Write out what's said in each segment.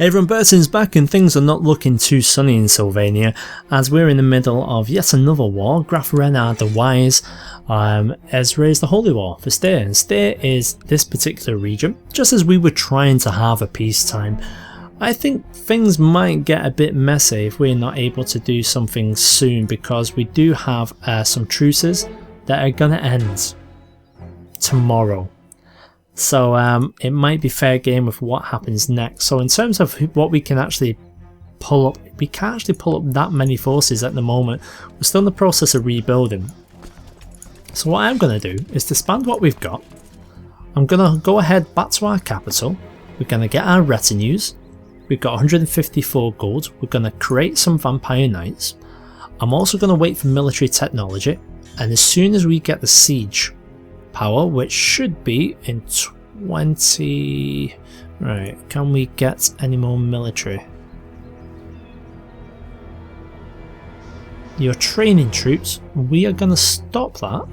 Everyone, Burton's back and things are not looking too sunny in Sylvania as we're in the middle of yet another war. Graf Renard the Wise has raised the Holy War for Styr, and Styr is this particular region. Just as we were trying to have a peacetime, I think things might get a bit messy if we're not able to do something soon, because we do have some truces that are going to end tomorrow. So it might be fair game with what happens next. So in terms of what we can actually pull up, we can't actually pull up that many forces at the moment. We're still in the process of rebuilding. So what I'm going to do is disband what we've got. I'm going to go ahead back to our capital. We're going to get our retinues. We've got 154 gold. We're going to create some vampire knights. I'm also going to wait for military technology. And as soon as we get the siege power, which should be in 20... Right, can we get any more military? Your training troops, we are going to stop that.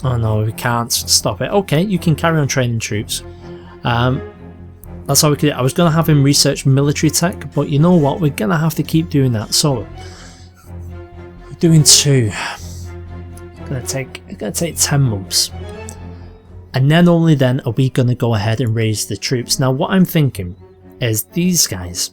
Oh no, we can't stop it. Okay, you can carry on training troops. That's all we can do. I was going to have him research military tech, but you know what? We're going to have to keep doing that. So we're doing 2. It's going to take 10 months. And then only then are we going to go ahead and raise the troops. Now what I'm thinking is these guys,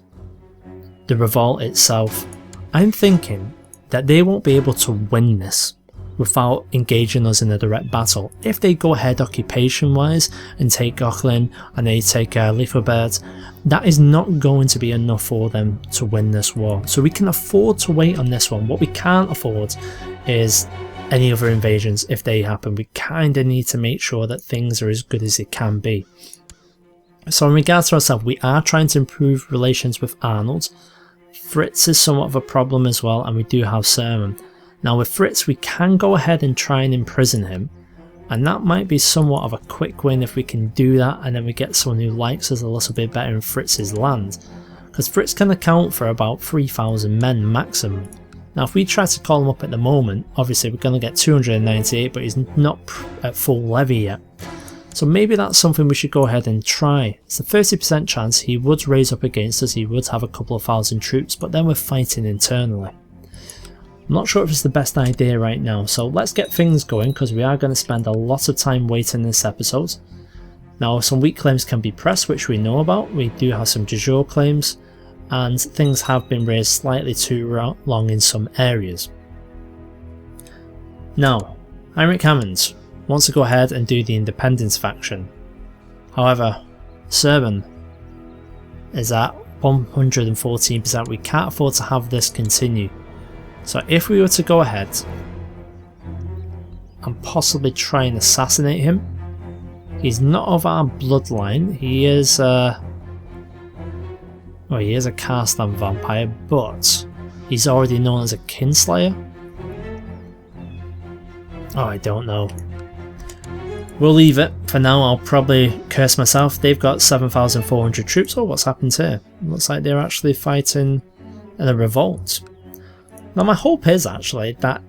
the revolt itself, I'm thinking that they won't be able to win this without engaging us in a direct battle. If they go ahead occupation wise and take Gochlin and they take Leifobert, that is not going to be enough for them to win this war. So we can afford to wait on this one. What we can't afford is any other invasions. If they happen, we kind of need to make sure that things are as good as it can be. So in regards to ourselves, we are trying to improve relations with Arnold. Fritz is somewhat of a problem as well, and we do have Sermon. Now with Fritz, we can go ahead and try and imprison him, and that might be somewhat of a quick win if we can do that, and then we get someone who likes us a little bit better in Fritz's land, because Fritz can account for about 3,000 men maximum. Now if we try to call him up at the moment, obviously we're going to get 298, but he's not at full levy yet. So maybe that's something we should go ahead and try. It's a 30% chance he would raise up against us, he would have a couple of thousand troops, but then we're fighting internally. I'm not sure if it's the best idea right now, so let's get things going, because we are going to spend a lot of time waiting this episode. Now some weak claims can be pressed, which we know about. We do have some de jure claims, and things have been raised slightly too long in some areas. Now, Heinrich Hammond wants to go ahead and do the independence faction. However, Serban is at 114%. We can't afford to have this continue. So if we were to go ahead and possibly try and assassinate him, he's not of our bloodline. He is he is a Carstein Vampire, but he's already known as a Kinslayer. Oh, I don't know. We'll leave it for now. I'll probably curse myself. They've got 7,400 troops. Oh, what's happened here? Looks like they're actually fighting in a revolt. Now my hope is actually that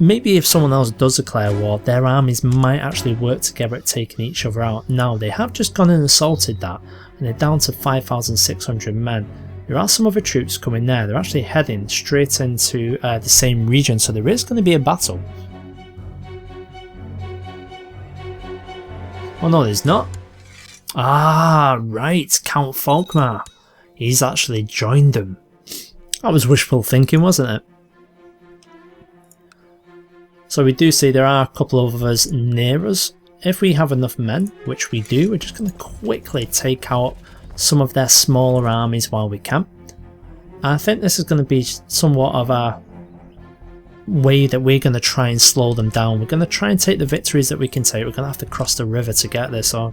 maybe if someone else does declare war, their armies might actually work together at taking each other out. Now they have just gone and assaulted that, and they're down to 5,600 men. There are some other troops coming there. They're actually heading straight into the same region, so there is going to be a battle. Oh no, there's not. Ah, right, Count Volkmar. He's actually joined them. That was wishful thinking, wasn't it? So we do see there are a couple of us near us. If we have enough men, which we do, we're just going to quickly take out some of their smaller armies while we can. I think this is going to be somewhat of a way that we're going to try and slow them down. We're going to try and take the victories that we can take. We're going to have to cross the river to get there, so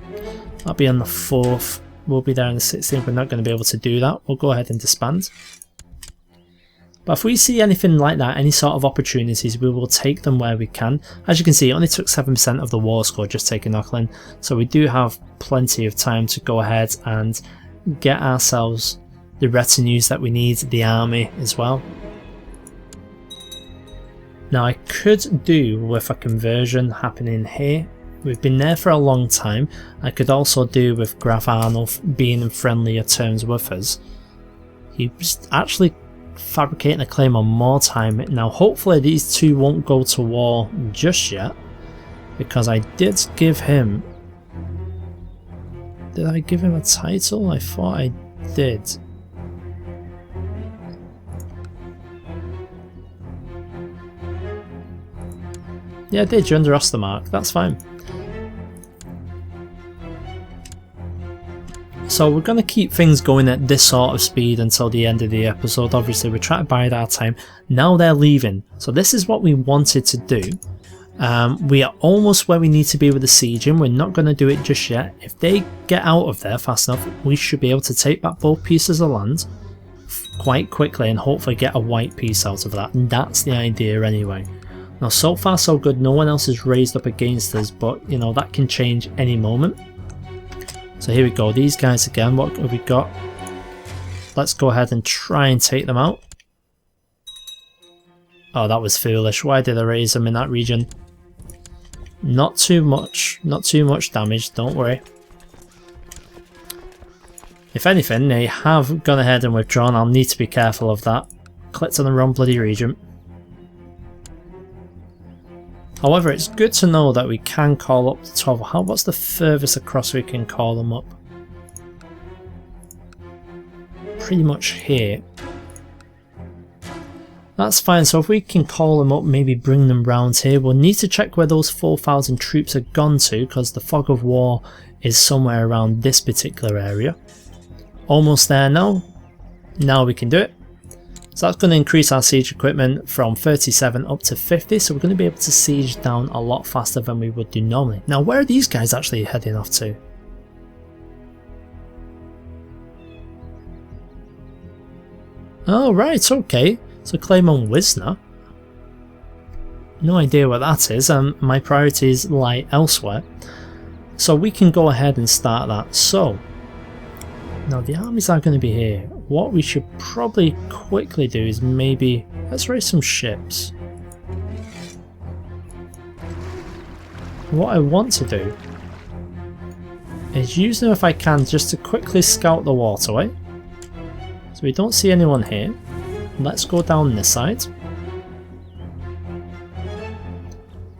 that'll be on the 4th. We'll be there on the 16th. We're not going to be able to do that. We'll go ahead and disband. But if we see anything like that, any sort of opportunities, we will take them where we can. As you can see, it only took 7% of the war score just taking Auckland, so we do have plenty of time to go ahead and get ourselves the retinues that we need, the army as well. Now I could do with a conversion happening here. We've been there for a long time. I could also do with Graf Arnulf being in friendlier terms with us. He was actually fabricating a claim on more time. Now hopefully these two won't go to war just yet, because I did give him... Did I give him a title? I thought I did. Yeah, I did. You're under Ostermark. That's fine. So we're going to keep things going at this sort of speed until the end of the episode. Obviously we're trying to bide our time. Now they're leaving. So this is what we wanted to do. We are almost where we need to be with the sieging. We're not going to do it just yet. If they get out of there fast enough, we should be able to take back both pieces of land quite quickly and hopefully get a white piece out of that. And that's the idea anyway. Now so far so good, no one else is raised up against us, but you know that can change any moment. So here we go, these guys again, what have we got? Let's go ahead and try and take them out. Oh, that was foolish. Why did I raise them in that region? Not too much damage, don't worry. If anything, they have gone ahead and withdrawn. I'll need to be careful of that. Clicked on the wrong bloody region. However, it's good to know that we can call up to 12. What's the furthest across we can call them up? Pretty much here. That's fine, so if we can call them up, maybe bring them round here. We'll need to check where those 4,000 troops have gone to, because the fog of war is somewhere around this particular area. Almost there now. Now we can do it. So that's going to increase our siege equipment from 37 up to 50, so we're going to be able to siege down a lot faster than we would do normally. Now where are these guys actually heading off to? Oh right, okay. So claim on Wisna. No idea what that is, my priorities lie elsewhere. So we can go ahead and start that. So, now the armies are going to be here. What we should probably quickly do is maybe, let's raise some ships. What I want to do is use them if I can just to quickly scout the waterway. So we don't see anyone here. Let's go down this side.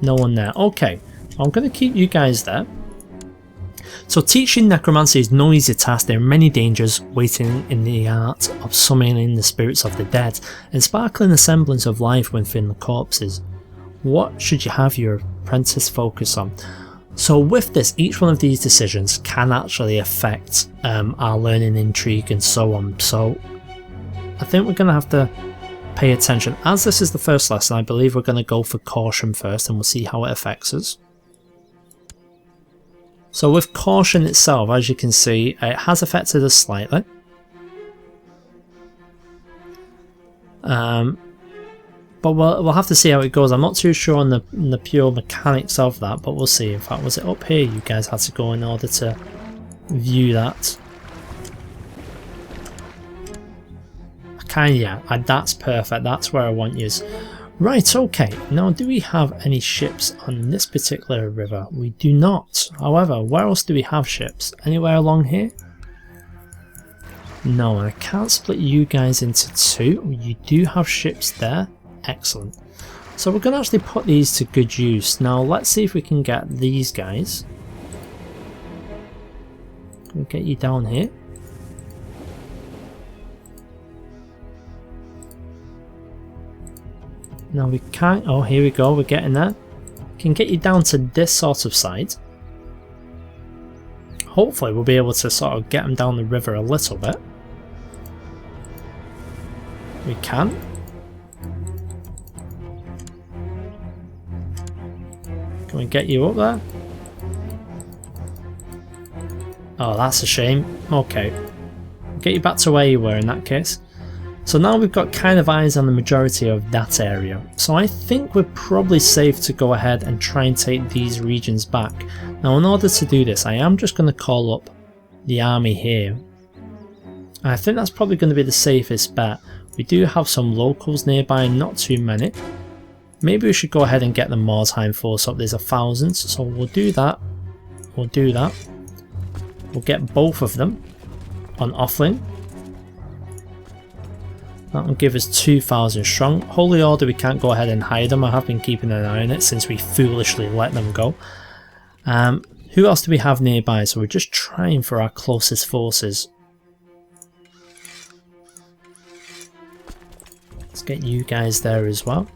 No one there. Okay, I'm going to keep you guys there. So teaching necromancy is no easy task. There are many dangers waiting in the art of summoning the spirits of the dead and sparkling a semblance of life within the corpses. What should you have your apprentice focus on? So with this, each one of these decisions can actually affect our learning intrigue and so on. So I think we're going to have to pay attention. As this is the first lesson, I believe we're going to go for caution first and we'll see how it affects us. So with caution itself, as you can see, it has affected us slightly. But we'll have to see how it goes. I'm not too sure on the pure mechanics of that, but we'll see. In fact, was it up here you guys had to go in order to view that? Yeah, that's perfect. That's where I want you. Right, okay. Now, do we have any ships on this particular river? We do not. However, where else do we have ships? Anywhere along here? No, and I can't split you guys into two. You do have ships there. Excellent. So we're going to actually put these to good use. Now, let's see if we can get these guys. Can we get you down here? No, we can't. Oh, here we go. We're getting there. Can get you down to this sort of side. Hopefully, we'll be able to sort of get them down the river a little bit. We can. Can we get you up there? Oh, that's a shame. Okay. Get you back to where you were in that case. So now we've got kind of eyes on the majority of that area. So I think we're probably safe to go ahead and try and take these regions back. Now in order to do this, I am just going to call up the army here. And I think that's probably going to be the safest bet. We do have some locals nearby, not too many. Maybe we should go ahead and get the Mordheim force up. There's 1,000, so we'll do that. We'll do that. We'll get both of them on offling. That will give us 2,000 strong. Holy Order, we can't go ahead and hide them. I have been keeping an eye on it since we foolishly let them go. Who else do we have nearby? So we're just trying for our closest forces. Let's get you guys there as well.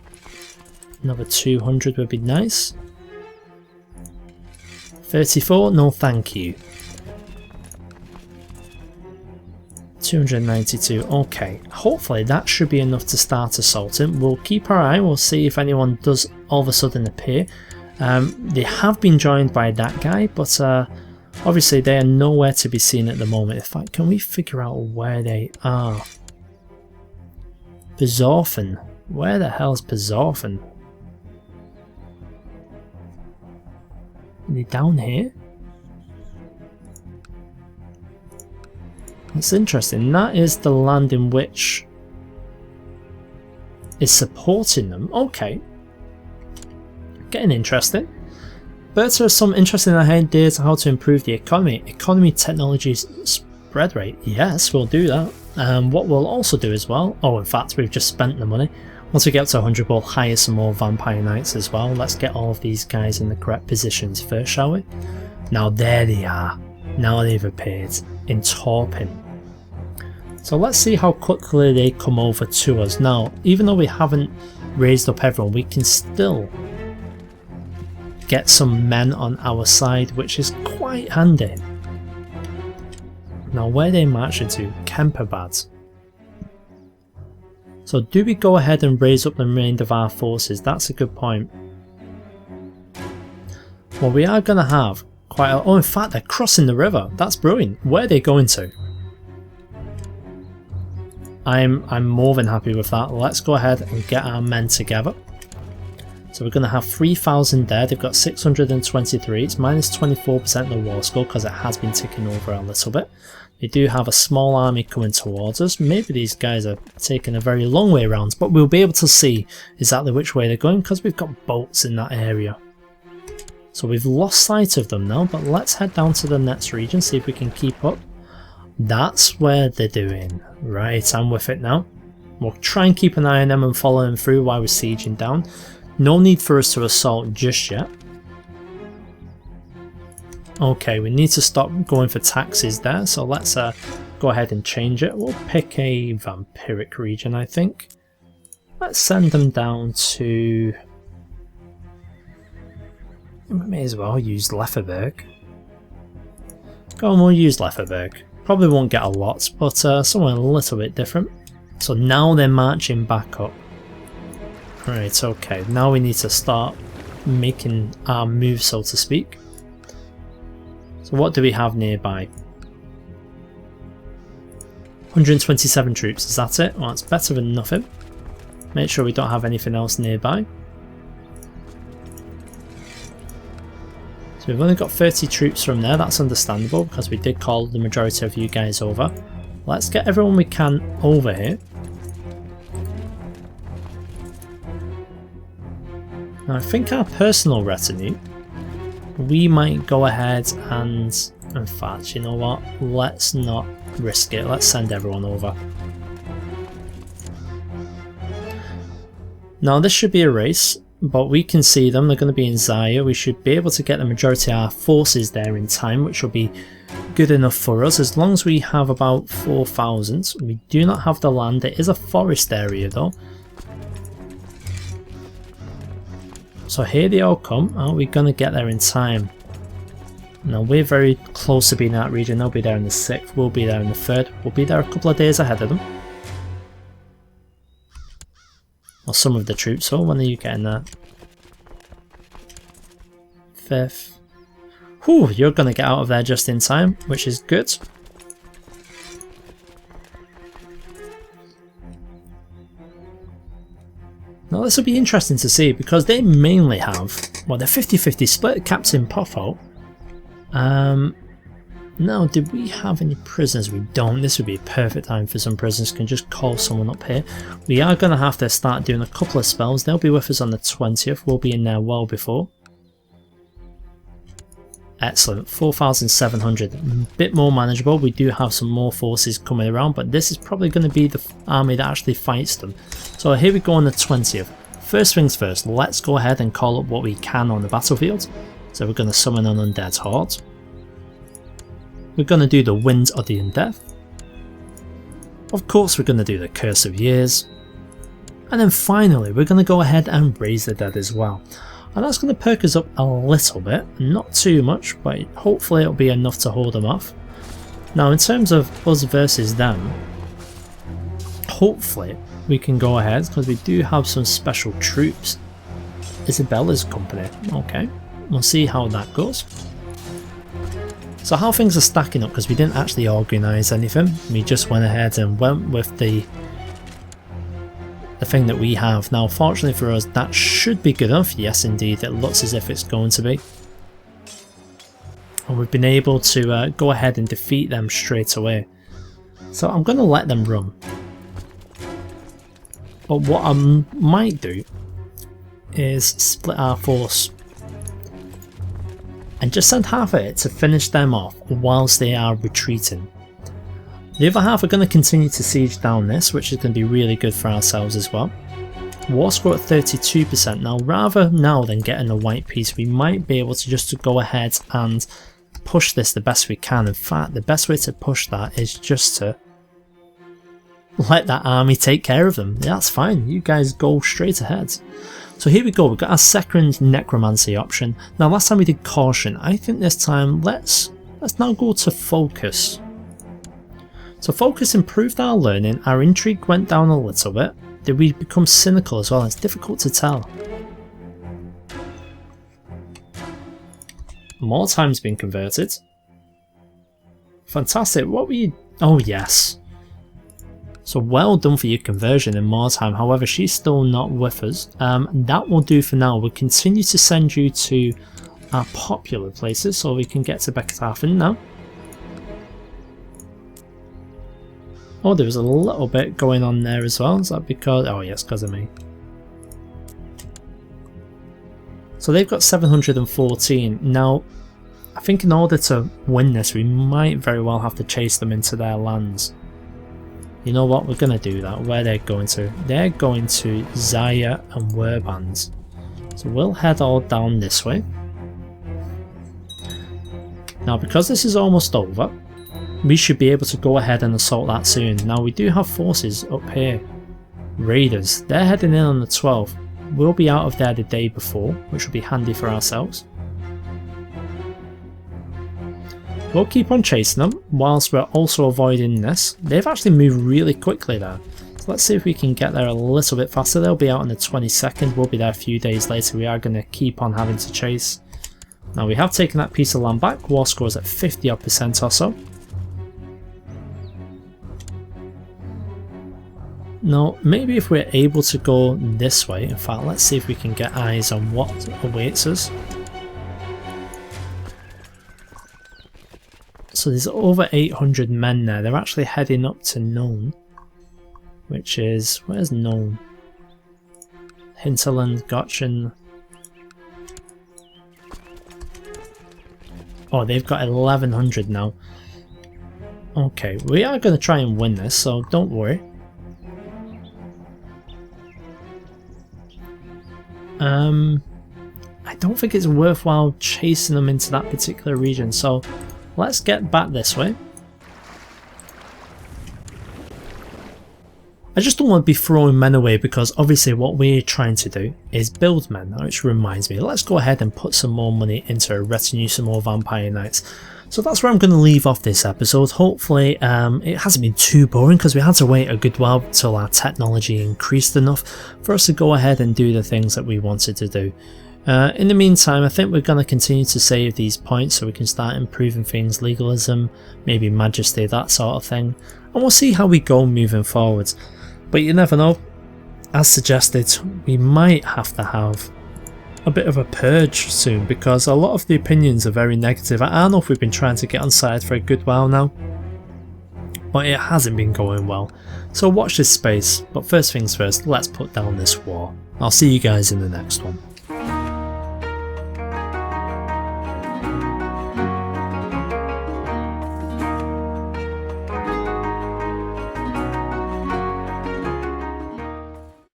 Another 200 would be nice. 34, no thank you. 292, okay. Hopefully that should be enough to start assaulting. We'll keep our eye, we'll see if anyone does all of a sudden appear. They have been joined by that guy, but obviously they are nowhere to be seen at the moment. In fact, can we figure out where they are? Bezorfen. Where the hell's Bezorfen? Are they down here? That's interesting. That is the land in which is supporting them. Okay. Getting interesting. Berta has some interesting ideas on how to improve the economy. Economy technology spread rate. Yes, we'll do that. What we'll also do as well. Oh, in fact, we've just spent the money. Once we get up to 100, we'll hire some more Vampire Knights as well. Let's get all of these guys in the correct positions first, shall we? Now there they are. Now they've appeared in Torpin. So let's see how quickly they come over to us. Now, even though we haven't raised up everyone, we can still get some men on our side, which is quite handy. Now, where are they marching to? Kemperbad. So do we go ahead and raise up the remainder of our forces? That's a good point. Well, we are going to have quite a... Oh, in fact, they're crossing the river. That's brilliant. Where are they going to? I'm more than happy with that. Let's go ahead and get our men together. So we're going to have 3,000 there. They've got 623. It's minus 24% in the war score because it has been ticking over a little bit. They do have a small army coming towards us. Maybe these guys are taking a very long way around, but we'll be able to see exactly which way they're going because we've got boats in that area. So we've lost sight of them now, but let's head down to the next region, see if we can keep up. That's where they're doing. Right, I'm with it now. We'll try and keep an eye on them and follow them through while we're sieging down. No need for us to assault just yet. Okay, we need to stop going for taxes there, so let's go ahead and change it. We'll pick a vampiric region, I think. Let's send them down to... We may as well use Lefferberg. Go on, we'll use Lefferberg. Probably won't get a lot, but somewhere a little bit different. So now they're marching back up. Right, okay, now we need to start making our move, so to speak. So what do we have nearby? 127 troops, is that it? Well, that's better than nothing. Make sure we don't have anything else nearby. So we've only got 30 troops from there, that's understandable because we did call the majority of you guys over. Let's get everyone we can over here. Now I think our personal retinue, we might go ahead and, in fact, you know what, let's not risk it, let's send everyone over. Now this should be a race, but we can see them, they're going to be in Zaya. We should be able to get the majority of our forces there in time, which will be good enough for us, as long as we have about 4,000. We do not have the land, it is a forest area though. So here they all come. Are we going to get there in time? No, we're very close to being in that region. They'll be there in the 6th, we'll be there in the 3rd. We'll be there a couple of days ahead of them. Or some of the troops. So when are you getting there? 5th. Whew, you're going to get out of there just in time, which is good. Now this will be interesting to see because they mainly have, well, they're 50-50 split, Captain Poffo. Now, did we have any prisoners? We don't. This would be a perfect time for some prisoners. Can just call someone up here. We are going to have to start doing a couple of spells. They'll be with us on the 20th. We'll be in there well before. Excellent. 4,700. A bit more manageable. We do have some more forces coming around, but this is probably going to be the army that actually fights them. So here we go on the 20th. First things first, let's go ahead and call up what we can on the battlefield. So we're going to summon an undead horde. We're going to do the Wind of the Undead. Of course we're going to do the Curse of Years. And then finally we're going to go ahead and Raise the Dead as well. And that's going to perk us up a little bit, not too much, but hopefully it'll be enough to hold them off. Now in terms of us versus them, hopefully we can go ahead because we do have some special troops. Isabella's company, okay, we'll see how that goes. So how things are stacking up, because we didn't actually organise anything, we just went ahead and went with the thing that we have. Now fortunately for us that should be good enough, yes indeed, it looks as if it's going to be. And we've been able to go ahead and defeat them straight away. So I'm going to let them run. But what I might do is split our force and just send half of it to finish them off whilst they are retreating. The other half are going to continue to siege down this, which is going to be really good for ourselves as well. War score at 32%. Now rather now than getting a white piece, we might be able to just go ahead and push this the best we can. In fact, the best way to push that is just to let that army take care of them. Yeah, that's fine, you guys go straight ahead. So here we go, we've got our second necromancy option. Now last time we did caution, I think this time let's now go to focus. So focus improved our learning, our intrigue went down a little bit. Did we become cynical as well? It's difficult to tell. More time's been converted. Fantastic, what were you... Oh yes. So well done for your conversion in more time. However, she's still not with us. That will do for now. We'll continue to send you to our popular places so we can get to Beckethafen now. Oh, there was a little bit going on there as well. Is that because... Oh yes, because of me. So they've got 714. Now, I think in order to win this, we might very well have to chase them into their lands. You know what, we're going to do that. Where they're going to? They're going to Zaya and Werband. So we'll head all down this way. Now because this is almost over, we should be able to go ahead and assault that soon. Now we do have forces up here. Raiders, they're heading in on the 12th. We'll be out of there the day before, which will be handy for ourselves. We'll keep on chasing them, whilst we're also avoiding this. They've actually moved really quickly there. So let's see if we can get there a little bit faster. They'll be out on the 22nd, we'll be there a few days later. We are going to keep on having to chase. Now we have taken that piece of land back, war score is at 50% or so. Now maybe if we're able to go this way, in fact let's see if we can get eyes on what awaits us. So there's over 800 men there. They're actually heading up to Nome, which is... where's Nome? Hinterland, Gotchen. Oh, they've got 1100 now. Okay, we are going to try and win this, so don't worry. I don't think it's worthwhile chasing them into that particular region, so let's get back this way. I just don't want to be throwing men away, because obviously what we're trying to do is build men, which reminds me, let's go ahead and put some more money into a retinue, some more vampire knights. So that's where I'm going to leave off this episode. Hopefully it hasn't been too boring, because we had to wait a good while till our technology increased enough for us to go ahead and do the things that we wanted to do. In the meantime, I think we're going to continue to save these points so we can start improving things, legalism, maybe majesty, that sort of thing, and we'll see how we go moving forwards. But you never know, as suggested, we might have to have a bit of a purge soon, because a lot of the opinions are very negative. I don't know if we've been trying to get on side for a good while now, but it hasn't been going well. So watch this space, but first things first, let's put down this war. I'll see you guys in the next one.